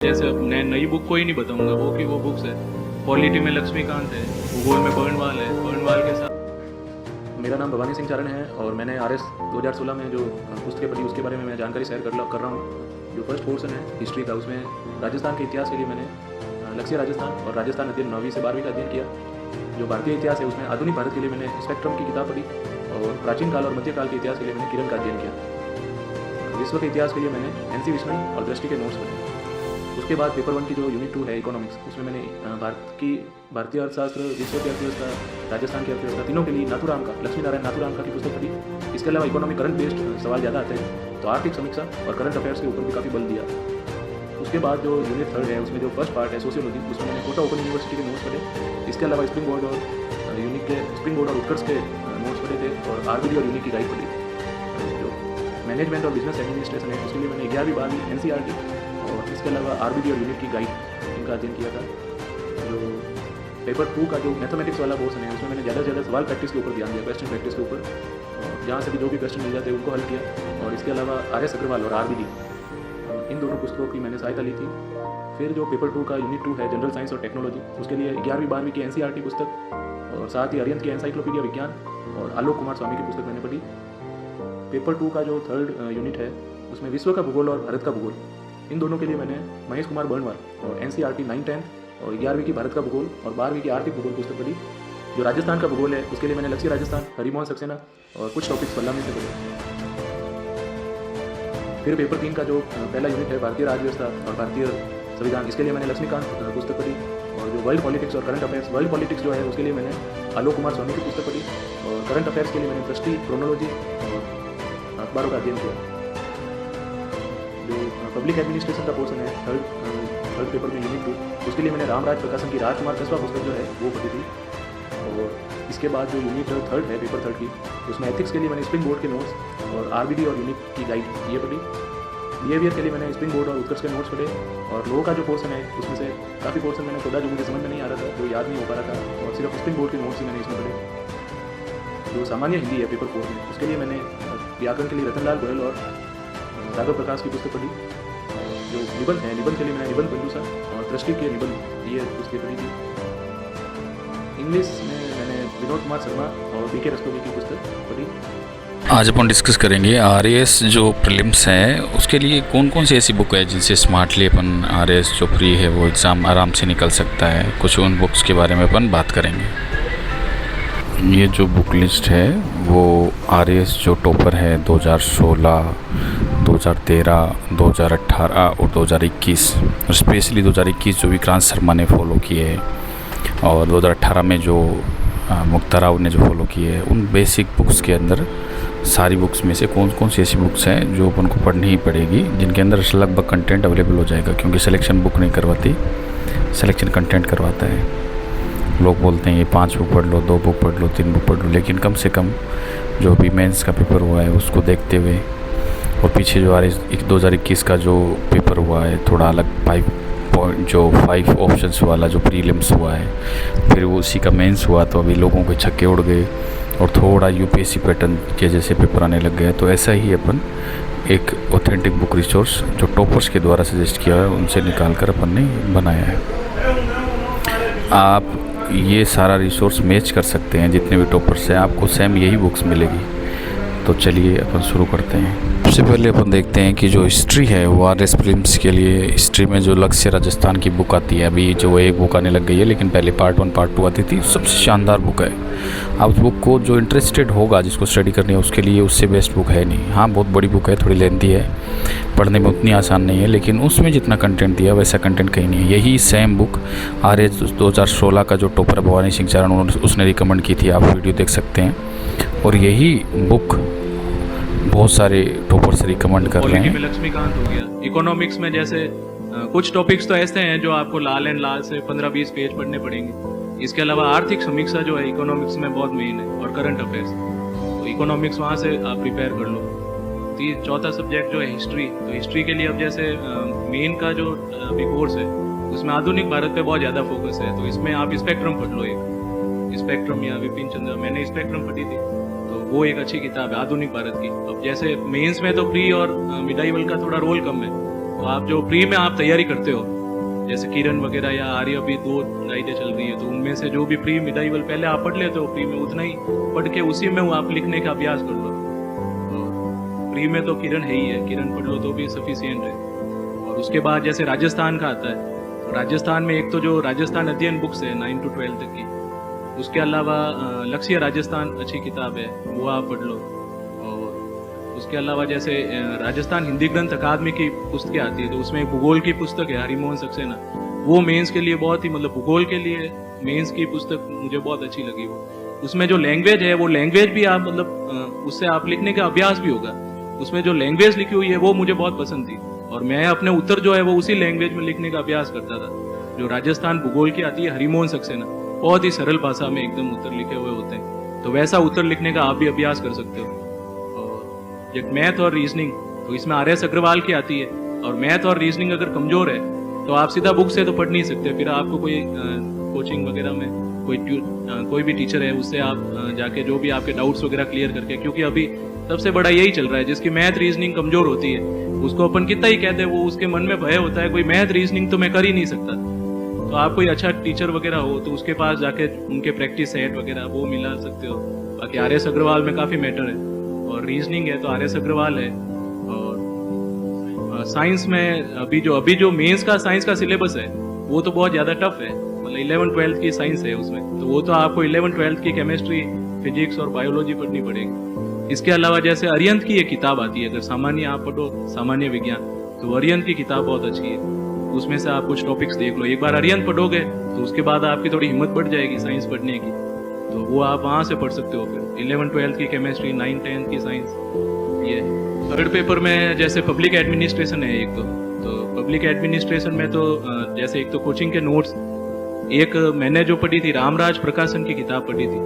जैसे अब नई बुक को ही नहीं बताऊंगा, वो की वो बुक्स है। पॉलिटी में लक्ष्मीकांत है, भूगोल में बर्नवाल है, बर्नवाल के साथ। मेरा नाम भवानी सिंह चारण है और मैंने RS 2016 में जो पुस्तकें पढ़ी उसके बारे में मैं जानकारी शेयर कर रहा हूँ। जो फर्स्ट पोर्शन है हिस्ट्री का, उसमें राजस्थान के इतिहास के लिए मैंने लक्ष्य राजस्थान और राजस्थान अध्ययन 9वीं से 12वीं का अध्ययन किया। जो भारतीय इतिहास है उसमें आधुनिक भारत के लिए मैंने स्पेक्ट्रम की किताब पढ़ी और प्राचीन काल और मध्यकाल के इतिहास के लिए मैंने किरण का अध्ययन किया। विश्व के इतिहास के लिए मैंने NC विश्नोई और दृष्टि के नोट्स पढ़े। उसके बाद पेपर 1 की जो यूनिट 2 है इकोनॉमिक्स, उसमें मैंने भारतीय अर्थशास्त्र, विश्व की अर्थव्यवस्था, राजस्थान की अर्थव्यवस्था, तीनों के लिए नाथुराम का, लक्ष्मी नारायण नाथुराम का की पुस्तक पढ़ी। इसके अलावा इकोनॉमिक करंट बेस्ड सवाल ज़्यादा आते हैं तो आर्थिक समीक्षा और करंट अफेयर्स के ऊपर भी काफ़ी बल दिया। उसके बाद जो यूनिट 3 है उसमें जो फर्स्ट पार्ट है सोशियोलॉजी, उसमें मैंने कोटा ओपन यूनिवर्सिटी के नोट्स पढ़े। इसके अलावा स्प्रिंग बोर्ड और उत्कर्ष के नोट्स पढ़े थे और RBD और यूनिक की गाइड पढ़ी। जो मैनेजमेंट और बिजनेस एडमिनिस्ट्रेशन है उसके लिए मैंने 11वीं 12वीं NCERT और इसके अलावा RBD और यूनिट की गाइड इनका अध्ययन किया था। जो पेपर 2 का जो मैथमेटिक्स वाला पोर्शन है उसमें मैंने ज़्यादा से ज़्यादा सवाल प्रैक्टिस के ऊपर ध्यान दिया, क्वेश्चन प्रैक्टिस के ऊपर, और जहाँ से भी जो भी क्वेश्चन मिल जाते हैं उनको हल किया। और इसके अलावा RS अग्रवाल और RBD, इन दोनों पुस्तकों की मैंने सहायता ली थी। फिर जो पेपर 2 का यूनिट 2 है जनरल साइंस और टेक्नोलॉजी, उसके लिए 11वीं 12वीं की NCERT पुस्तक और साथ ही अरिहंत की एनसाइक्लोपीडिया विज्ञान और आलोक कुमार स्वामी की पुस्तक मैंने पढ़ी। पेपर 2 का जो थर्ड यूनिट है उसमें विश्व का भूगोल और भारत का भूगोल, इन दोनों के लिए मैंने महेश कुमार बर्नवाल और NCERT 9, 10 और 11वीं की भारत का भूगोल और 12वीं की आर्थिक भूगोल पुस्तक पढ़ी। जो राजस्थान का भूगोल है उसके लिए मैंने लक्ष्य राजस्थान, हरिमोहन सक्सेना और कुछ टॉपिक्स पल्लामी से पढ़े। फिर पेपर 3 का जो पहला यूनिट है भारतीय राज्यव्यवस्था और भारतीय संविधान, इसके लिए मैंने लक्ष्मीकांत पुस्तक पढ़ी। और जो वर्ल्ड पॉलिटिक्स और करंट अफेयर्स, वर्ल्ड पॉलिटिक्स जो है उसके लिए मैंने आलोक कुमार स्वामी की पुस्तक पढ़ी और करंट अफेयर्स के लिए मैंने दृष्टि, क्रोनोलॉजी और अखबारों का अध्ययन किया। जो पब्लिक एडमिनिस्ट्रेशन का पोर्शन है थर्ड पेपर में यूनिट 2, उसके लिए मैंने रामराज प्रकाशन की राजकुमार कस्बा पुस्तक जो है वो पढ़ी थी। और इसके बाद जो यूनिट 3 है पेपर 3 की, उसमें एथिक्स के लिए मैंने स्प्रिंग बोर्ड के नोट्स और RBD और यूनिट की गाइड ये पढ़ी। बिहेवियर के लिए मैंने स्प्रिंग बोर्ड और उत्कर्ष के नोट्स पढ़े। और लॉ का जो पोर्शन है उसमें से काफ़ी पोर्शन मैंने खुदा जो मुझे समझ में नहीं आ रहा था, जो याद नहीं हो पा रहा था, और सिर्फ स्प्रिंग बोर्ड के नोट्स ही मैंने इसमें पढ़े। जो सामान्य हिंदी है पेपर 4 में, उसके लिए मैंने व्याकरण के लिए रतनलाल गोयल और राघव प्रकाश की पुस्तक पढ़ी। जो निबंध है, निबंध के लिए मैंने निबंध बंधुसा और दृष्टि के निबंध ये पुस्तकें पढ़ी थी। इंग्लिश में मैंने विनोद कुमार शर्मा और BK रस्तोगी की पुस्तक पढ़ी। आज अपन डिस्कस करेंगे RAS जो प्रीलिम्स हैं उसके लिए कौन कौन सी ऐसी बुक है जिनसे स्मार्टली अपन RAS जो फ्री है वो एग्ज़ाम आराम से निकल सकता है। कुछ उन बुक्स के बारे में अपन बात करेंगे। ये जो बुक लिस्ट है वो RAS जो टॉपर है 2016, 2013, 2018 और 2021, और स्पेशली 2021 जो विक्रांत शर्मा ने फॉलो किए है और 2018 में जो मुक्ता राव ने जो फॉलो किए है, उन बेसिक बुक्स के अंदर सारी बुक्स में से कौन कौन सी ऐसी बुक्स हैं जो अपन को पढ़नी ही पड़ेगी, जिनके अंदर लगभग कंटेंट अवेलेबल हो जाएगा। क्योंकि सिलेक्शन बुक नहीं करवाती, सिलेक्शन कंटेंट करवाता है। लोग बोलते हैं ये 5 बुक पढ़ लो, 2 बुक पढ़ लो, 3 बुक पढ़ लो, लेकिन कम से कम जो भी मेंस का पेपर हुआ है उसको देखते हुए, और पीछे जो 2021 का जो पेपर हुआ है थोड़ा अलग 5 ऑप्शंस वाला जो प्रीलिम्स हुआ है, फिर वो उसी का मेंस हुआ, तो अभी लोगों के छक्के उड़ गए और थोड़ा UPSC पैटर्न के जैसे पेपर आने लग गए। तो ऐसा ही अपन एक ऑथेंटिक बुक रिसोर्स जो टॉपर्स के द्वारा सजेस्ट किया है उनसे निकाल कर अपन ने बनाया है। आप ये सारा रिसोर्स मैच कर सकते हैं, जितने भी टॉपर्स हैं आपको सेम यही बुक्स मिलेगी। तो चलिए अपन शुरू करते हैं। सबसे पहले अपन देखते हैं कि जो हिस्ट्री है वो RS प्रीलिम्स के लिए हिस्ट्री में जो लक्ष्य राजस्थान की बुक आती है, अभी जो एक बुक आने लग गई है, लेकिन पहले पार्ट 1 पार्ट 2 आती थी। सबसे शानदार बुक है। अब उस बुक को जो इंटरेस्टेड होगा, जिसको स्टडी करनी है, उसके लिए उससे बेस्ट बुक है नहीं। हाँ, बहुत बड़ी बुक है, थोड़ी लेंथी है, पढ़ने में उतनी आसान नहीं है, लेकिन उसमें जितना कंटेंट दिया वैसा कंटेंट कहीं नहीं है। यही सेम बुक RS 2016 का जो टॉपर भवानी सिंह चारण उसने रिकमेंड की थी, आप वीडियो देख सकते हैं। और यही बुक बहुत सारे टॉपर से रिकमेंड कर रहे हैं। में लक्ष्मीकांत हो गया। इकोनॉमिक्स में जैसे कुछ टॉपिक्स तो ऐसे हैं जो आपको लाल एंड लाल से 15-20 पेज पढ़ने पड़ेंगे। इसके अलावा आर्थिक समीक्षा जो है इकोनॉमिक्स में बहुत मेन है, और करंट अफेयर्स, तो इकोनॉमिक्स वहाँ से आप प्रिपेयर कर लो। चौथा सब्जेक्ट जो है हिस्ट्री, तो हिस्ट्री के लिए अब जैसे मेन का जो अभी कोर्स है उसमें आधुनिक भारत पे बहुत ज़्यादा फोकस है, तो इसमें आप स्पेक्ट्रम पढ़ लो। एक स्पेक्ट्रम या विपिन चंद्र, मैंने स्पेक्ट्रम पढ़ी थी, तो वो एक अच्छी किताब है आधुनिक भारत की। अब जैसे मेंस में तो प्री और मिडाइवल का थोड़ा रोल कम है, तो आप जो प्री में आप तैयारी करते हो, जैसे किरण वगैरह या आर्य, अभी 2 गाइडें चल रही है, तो उनमें से जो भी प्री मिडाइवल पहले आप पढ़ लेते हो प्री में, उतना ही पढ़ के उसी में वो आप लिखने का अभ्यास कर लो। प्री में तो किरण है ही है, किरण पढ़ लो तो भी सफिशियंट है। और उसके बाद जैसे राजस्थान का आता है, तो राजस्थान में एक तो जो राजस्थान अध्ययन बुक्स है 9 to 12 तक की, उसके अलावा लक्ष्य राजस्थान अच्छी किताब है, वो आप पढ़ लो। और उसके अलावा जैसे राजस्थान हिंदी ग्रंथ अकादमी की पुस्तकें आती है, तो उसमें एक भूगोल की पुस्तक है हरिमोहन सक्सेना, वो मेंस के लिए बहुत ही, मतलब भूगोल के लिए मेंस की पुस्तक मुझे बहुत अच्छी लगी। वो उसमें जो लैंग्वेज है, वो लैंग्वेज भी आप मतलब उससे आप लिखने का अभ्यास भी होगा। उसमें जो लैंग्वेज लिखी हुई है वो मुझे बहुत पसंद थी, और मैं अपने उत्तर जो है वो उसी लैंग्वेज में लिखने का अभ्यास करता था। जो राजस्थान भूगोल की आती है हरिमोहन सक्सेना, बहुत ही सरल भाषा में एकदम उत्तर लिखे हुए होते हैं, तो वैसा उत्तर लिखने का आप भी अभ्यास कर सकते हो। और एक मैथ और रीजनिंग, तो इसमें RS अग्रवाल की आती है, और मैथ और रीजनिंग अगर कमजोर है तो आप सीधा बुक से तो पढ़ नहीं सकते, फिर आपको कोई कोचिंग वगैरह में कोई भी टीचर है उससे आप जाके जो भी आपके डाउट्स वगैरह क्लियर करके, क्योंकि अभी सबसे बड़ा यही चल रहा है, जिसकी मैथ रीजनिंग कमजोर होती है उसको अपन कितना ही कहते हैं, वो उसके मन में भय होता है कोई मैथ रीजनिंग तो मैं कर ही नहीं सकता। तो आप कोई अच्छा टीचर वगैरह हो तो उसके पास जाके उनके प्रैक्टिस सेट वगैरह वो मिला सकते हो। बाकी RS अग्रवाल में काफ़ी मैटर है, और रीजनिंग है तो RS अग्रवाल है। और साइंस में अभी जो मेंस का साइंस का सिलेबस है वो तो बहुत ज़्यादा टफ है, मतलब 11-12 की साइंस है उसमें, तो वो तो आपको 11-12 की केमिस्ट्री, फिजिक्स और बायोलॉजी पढ़नी पड़ेगी। इसके अलावा जैसे अरिहंत की एक किताब आती है, अगर सामान्य आप पढ़ो सामान्य विज्ञान, तो अरिहंत की किताब बहुत अच्छी है, उसमें से आप कुछ टॉपिक्स देख लो। एक बार अरिहंत पढ़ोगे तो उसके बाद आपकी थोड़ी हिम्मत बढ़ जाएगी साइंस पढ़ने की, तो वो आप वहाँ से पढ़ सकते हो। फिर 11-12 की केमिस्ट्री, 9-10 की साइंस। ये थर्ड पेपर में जैसे पब्लिक एडमिनिस्ट्रेशन है एक तो पब्लिक एडमिनिस्ट्रेशन में तो जैसे एक तो कोचिंग के नोट्स, एक मैंने जो पढ़ी थी रामराज प्रकाशन की किताब पढ़ी थी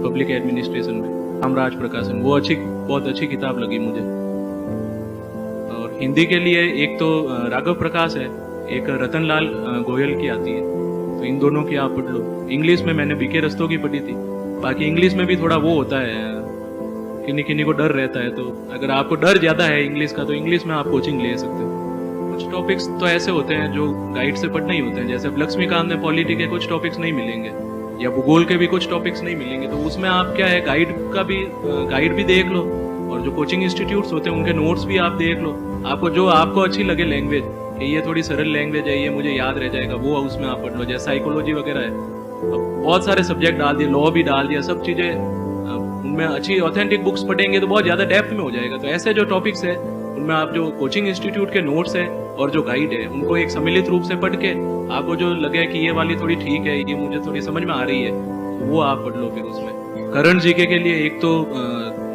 पब्लिक एडमिनिस्ट्रेशन में, रामराज प्रकाशन, वो बहुत अच्छी किताब लगी मुझे। और हिंदी के लिए एक तो राघव प्रकाश है, एक रतनलाल गोयल की आती है, तो इन दोनों की आप पढ़ लो। इंग्लिश में मैंने BK रस्तों की पढ़ी थी, बाकी इंग्लिश में भी थोड़ा वो होता है, किन्हीं को डर रहता है, तो अगर आपको डर ज़्यादा है इंग्लिश का तो इंग्लिश में आप कोचिंग ले सकते हो। कुछ टॉपिक्स तो ऐसे होते हैं जो गाइड से पढ़ना ही होते हैं, जैसे अब लक्ष्मीकांत में पॉलिटी के कुछ टॉपिक्स नहीं मिलेंगे, या भूगोल के भी कुछ टॉपिक्स नहीं मिलेंगे, तो उसमें आप क्या है गाइड भी देख लो, और जो कोचिंग इंस्टीट्यूट्स होते हैं उनके नोट्स भी आप देख लो। आपको अच्छी लगे लैंग्वेज, कि ये थोड़ी सरल लैंग्वेज है, ये मुझे याद रह जाएगा, वो उसमें आप पढ़ लो। जैसे साइकोलॉजी वगैरह है, अब बहुत सारे सब्जेक्ट डाल दिए, लॉ भी डाल दिया, सब चीज़ें उनमें अच्छी ऑथेंटिक बुक्स पढ़ेंगे तो बहुत ज़्यादा डेप्थ में हो जाएगा। तो ऐसे जो टॉपिक्स है उनमें आप जो कोचिंग इंस्टीट्यूट के नोट्स है और जो गाइड है उनको एक सम्मिलित रूप से पढ़ के आपको जो लगे कि ये वाली थोड़ी ठीक है, ये मुझे थोड़ी समझ में आ रही है, तो वो आप पढ़ लो। फिर उसमें करंट जीके के लिए एक तो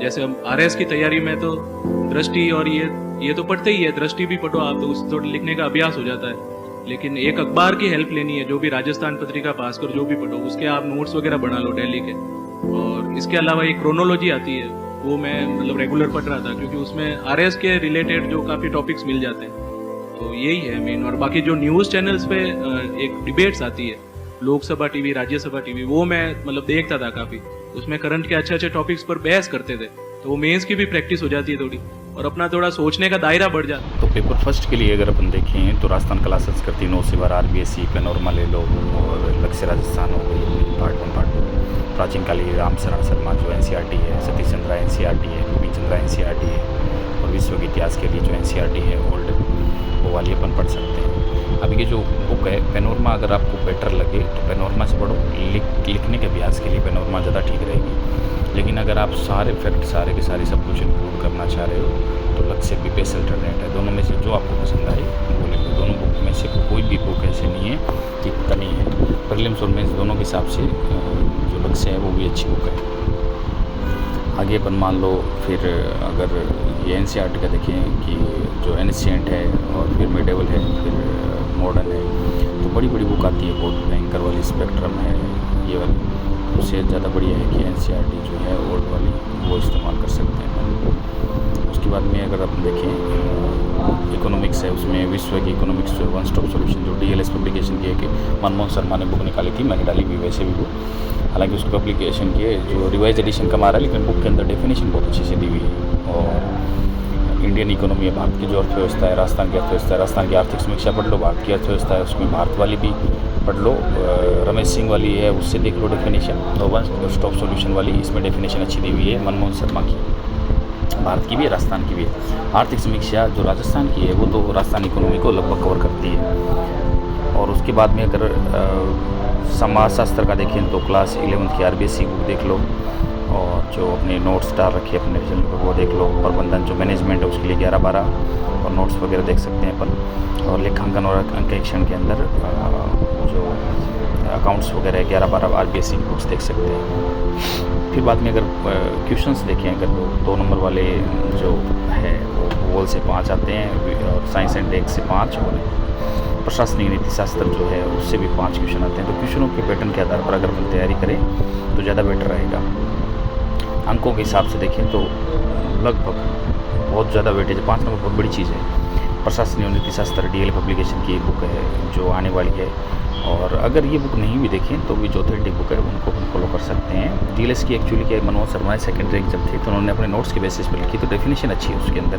जैसे हम RS की तैयारी में तो दृष्टि और ये तो पढ़ते ही है, दृष्टि भी पढ़ो आप, तो उससे थोड़ा लिखने का अभ्यास हो जाता है। लेकिन एक अखबार की हेल्प लेनी है, जो भी राजस्थान पत्रिका, भास्कर, जो भी पढ़ो उसके आप नोट्स वगैरह बना लो डेली के। और इसके अलावा एक क्रोनोलॉजी आती है, वो मैं मतलब रेगुलर पढ़ रहा था, क्योंकि उसमें RS के रिलेटेड जो काफ़ी टॉपिक्स मिल जाते हैं, तो यही है मेन। और बाकी जो न्यूज़ चैनल्स पे एक डिबेट्स आती है, लोकसभा टीवी, राज्यसभा टीवी, वो मैं मतलब देखता था काफ़ी, उसमें करंट के अच्छे टॉपिक्स पर बहस करते थे, तो वो मेंस की भी प्रैक्टिस हो जाती है थोड़ी, और अपना थोड़ा सोचने का दायरा बढ़ जाता। तो पेपर फर्स्ट के लिए अगर अपन देखें तो राजस्थान कला संस्कृति 9 से 12 RBSE पेनोरमा ले लो, और लक्ष्य राजस्थान हो गई पार्ट 1 पार्ट 2, प्राचीन काली राम शरण शर्मा जो NCERT है, सतीश चंद्रा NCERT है, बिपिन चंद्रा NCERT है, और विश्व के इतिहास के लिए जो NCERT है ओल्ड, वो वाली अपन पढ़ सकते हैं। अभी ये जो बुक है पेनोरमा, अगर आपको बेटर लगे तो पेनोरमा से पढ़ो, लिखने के अभ्यास के लिए पेनोरमा ज़्यादा ठीक रहेगी। लेकिन अगर आप सारे फैक्ट सारे के सारे सब कुछ इंक्लूड करना चाह रहे हो तो लक्ष्य भी बेस्ट अल्टरनेट है। दोनों में से जो आपको पसंद आए वो लिख लो। दोनों बुक में से कोई भी बुक ऐसे नहीं है कि कमी है। प्रीलिम्स और मेंस दोनों के हिसाब से जो लक्ष्य है वो भी अच्छी बुक है। आगे अपन मान लो फिर अगर ये NCERT का देखें कि जो एंशिएंट है और फिर मिडेवल है, फिर मॉडर्न है, तो बड़ी बड़ी बुक आती है, बहुत भयंकर वाली, स्पेक्ट्रम है ये वाली, उससे ज़्यादा बढ़िया है कि NCERT जो है ओल्ड वाली वो इस्तेमाल कर सकते हैं। उसके बाद में अगर अपन देखें इकोनॉमिक्स है, उसमें विश्व की इकोनॉमिक्स जो वन स्टॉप सॉल्यूशन जो DLS पब्लिकेशन की है, कि मनमोहन शर्मा ने बुक निकाली थी, मैंने डाली भी वैसे भी बुक, हालांकि उसकी पब्लिकेशन की है जो रिवाइज एडिशन का मारा, लेकिन बुक के अंदर डेफिनेशन बहुत अच्छी से दी हुई है। और इंडियन इकोनॉमी है, भारत की जो अर्थव्यवस्था है, राजस्थान की अर्थव्यवस्था है, राजस्थान की आर्थिक समीक्षा पढ़ लो, भारत की अर्थव्यवस्था है उसमें भारत वाली भी पढ़ लो, रमेश सिंह वाली है उससे देख लो डेफिनेशन, और वन स्टॉप सॉल्यूशन वाली इसमें डेफिनेशन अच्छी दी हुई है मनमोहन शर्मा की, भारत की भी है राजस्थान की भी है। आर्थिक समीक्षा जो राजस्थान की है वो तो राजस्थान इकोनॉमी को लगभग कवर करती है। और उसके बाद में अगर समाजशास्त्र का देखें तो क्लास 11 की RBSc बुक देख लो, और जो अपने नोट्स डाल रखे अपने रिजल्ट पर वो देख लो, प्रबंधन जो मैनेजमेंट है उसके लिए 11-12 और नोट्स वगैरह देख सकते हैं अपन, और लेखांकन और अंकेक्षण के अंदर जो अकाउंट्स वगैरह 11-12 RBSc की बुक्स देख सकते हैं। फिर बाद में अगर क्वेश्चंस देखें, अगर 2 नंबर वाले जो है वो भूगोल से 5 आते हैं, और साइंस एंड टेक से 5, और प्रशासनिक नीति शास्त्र जो है उससे भी 5 क्वेश्चन आते हैं। तो क्वेश्चनों के पैटर्न के आधार पर अगर हम तैयारी करें तो ज़्यादा बेटर रहेगा। अंकों के हिसाब से देखें तो लगभग बहुत ज़्यादा वेटेज है, 5 नंबर बहुत बड़ी चीज़ है। प्रशासनिक नीति शास्त्र DL पब्लिकेशन की बुक है जो आने वाली है, और अगर ये बुक नहीं भी देखें तो भी जो ऑथेंटिक बुक है उनको हम फॉलो कर सकते हैं। DLS की एक्चुअली क्या मनोहर शर्मा सेकंड रैंक जब थे तो उन्होंने अपने नोट्स के बेसिस पर लिखी, तो डेफिनेशन अच्छी है उसके अंदर।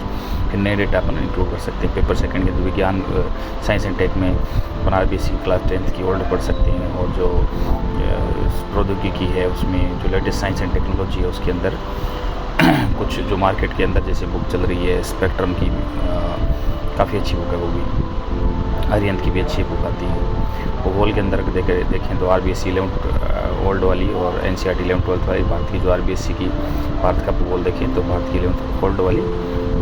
फिर नए डेटा अपन इंक्लूड कर सकते हैं। पेपर सेकंड के विज्ञान साइंस एंड टेक में अपन RBSc क्लास 10th की ओल्ड पढ़ सकते हैं, और जो प्रौद्योगिकी है उसमें जो लेटेस्ट साइंस एंड टेक्नोलॉजी है उसके अंदर कुछ जो मार्केट के अंदर जैसे बुक चल रही है स्पेक्ट्रम की, काफ़ी अच्छी बुक है वो भी, आर्यंत की भी अच्छी बुक आती है। भूगोल के अंदर देखें तो RBSc 11th ओल्ड वाली और NCERT 11th-12th वाली, भारत की जो RBSc की भारत का भूगोल देखें तो भारत की 11th ओल्ड वाली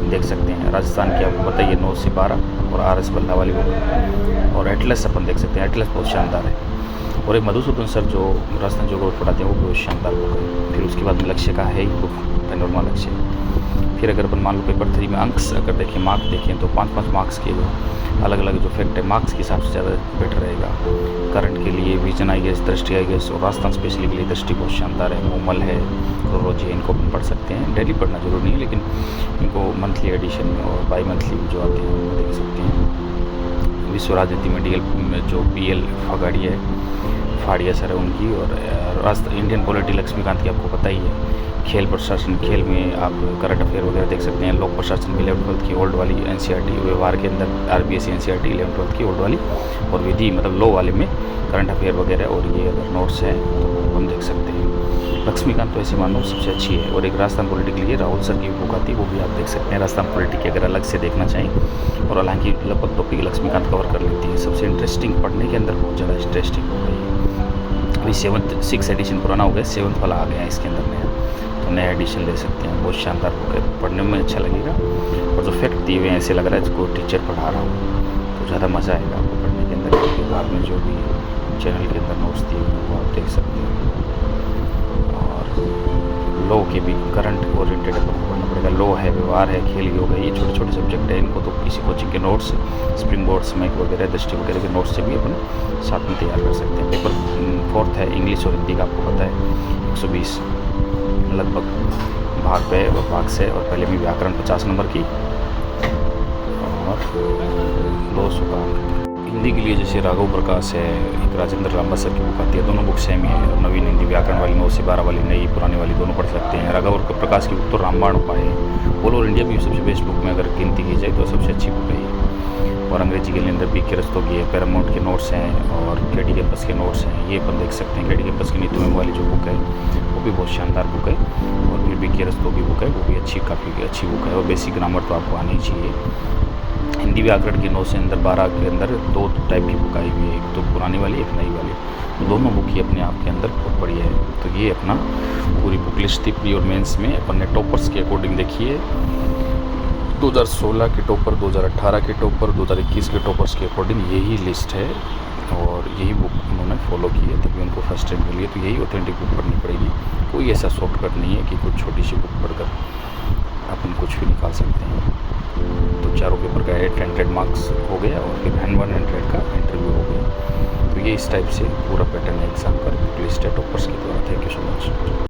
देख सकते हैं। राजस्थान की आपको बताइए 9 से 12 और RS बल्ला वाली बुक, और एटलस अपन देख सकते हैं, एटलस बहुत शानदार है। और एक मधुसूदन सर जो राजस्थान ज्योग्राफी पढ़ाते हैं वो बहुत शानदार बुक है। फिर उसके बाद में लक्ष्य का है ही बुक, पैनोरमा लक्ष्य। फिर अगर अपन मान लो पेपर 3 में अंक्स अगर देखें, मार्क देखें तो 5-5 मार्क्स के जो अलग अलग जो फैक्ट है मार्क्स के हिसाब से ज़्यादा बेटर रहेगा। करंट के लिए विजन IAS, दृष्टि IAS, और राजस्थान स्पेशली के लिए दृष्टि बहुत शानदार है, मोमल है, क्रोलॉजी है, इनको अपन पढ़ सकते हैं। डेली पढ़ना जरूरी नहीं है, लेकिन इनको मंथली एडिशन में और बाई मंथली जो आते हैं उनको देख सकते हैं। विश्व राजनीति में DL में जो BL फाड़िया सर है उनकी, और इंडियन पॉलिटी लक्ष्मीकांत की आपको पता ही है। खेल प्रशासन, खेल में आप करंट अफेयर वगैरह देख सकते हैं। लोक प्रशासन की 11th-12th की ओल्ड वाली NCERT, व्यवहार के अंदर RBSc NCERT 11th-12th की ओल्ड वाली, और विधि मतलब लॉ वाले में करंट अफेयर वगैरह, और ये अगर नोट्स हैं तो हम देख सकते हैं। लक्ष्मीकांत तो ऐसे मानो सबसे अच्छी है। और एक राजस्थान पॉलिटी के लिए राहुल सर की बुक आती है, वो भी आप देख सकते हैं। राजस्थान पॉलिटी की अगर अलग से देखना चाहें, और हालांकि लगभग टॉपिक लक्ष्मीकांत कवर कर लेती है। सबसे इंटरेस्टिंग पढ़ने के अंदर बहुत ज़्यादा इंटरेस्टिंग बुक है ये। अभी 6th एडिशन पुराना हो गया, 7th वाला आ गया है इसके अंदर नया, तो नया एडिशन ले सकते हैं। बहुत शानदार बुक है, पढ़ने में अच्छा लगेगा, और जो फैक्ट दिए हुए हैं ऐसे लग रहा है कोई टीचर पढ़ा रहा हो, तो ज़्यादा मज़ा आएगा आपको पढ़ने के अंदर। क्योंकि बाद में जो भी चैनल के अंदर नोट्स दिए हुए हैं वो आप देख सकते हैं। और लॉ के भी करंट ओरिएंटेड आपको पढ़ना पड़ेगा। लॉ है, व्यवहार है, खेल योग है, ये छोटे छोटे सब्जेक्ट है। इनको तो किसी कोचिंग के नोट्स, स्प्रिंग बोर्ड, स्मैक वगैरह, दृष्टि वगैरह के नोट्स से भी अपन साथ में तैयार कर सकते हैं। पेपर 4th है इंग्लिश और हिंदी का, आपको पता है 120 लगभग भाग से, और पहले में व्याकरण 50 नंबर की, और 200 का। हिंदी के लिए जैसे राघव प्रकाश है, एक राजेंद्र रामबा सर की बुक आती है, दोनों बुक सेम ही है। और नवीन हिंदी व्याकरण वाली 9 से 12 वाली, नई पुरानी वाली दोनों पढ़ सकते हैं। राघव प्रकाश की बुक तो रामबाण उपाय है। ऑल ओवर इंडिया भी सबसे बेस्ट बुक में अगर गिनती की जाए तो सबसे अच्छी बुक है ये। और अंग्रेजी के लिए अंदर BK रस्तोगी है, पैरामाउंट के नोट्स हैं, और KD कैंपस के नोट्स हैं, ये अपन देख सकते हैं। KD कैंपस की नीति में वाली जो बुक है वो भी बहुत शानदार बुक है। और फिर BK रस्तोगी बुक है, वो भी काफ़ी अच्छी बुक है। और बेसिक ग्रामर तो आपको आनी चाहिए। हिंदी व्याकरण के 9 से अंदर 12 के अंदर 2 टाइप की बुक आई हुई है, एक तो पुरानी वाली, एक नई वाली। तो दोनों बुक ही अपने आप के अंदर बहुत बढ़िया है। तो ये अपना पूरी बुक लिस्ट थी प्री और मेंस में। अपन ने टॉपर्स के अकॉर्डिंग देखिए, 2016 के टॉपर, 2018 के टॉपर, 2021 के टॉपर्स के अकॉर्डिंग यही लिस्ट है, और यही बुक उन्होंने फॉलो की है, तभी उनको फर्स्ट रैंक मिली है। तो यही ऑथेंटिक बुक पढ़नी पड़ेगी। कोई ऐसा शॉर्टकट नहीं है कि कुछ छोटी सी बुक पढ़कर अपन कुछ भी निकाल सकते हैं। तो चारों पेपर का 800 मार्क्स हो गया, और फिर 100 का इंटरव्यू हो गया। तो ये इस टाइप से पूरा पैटर्न है एग्जाम का, लिस्ट है टॉपर्स की द्वारा। Thank you so much.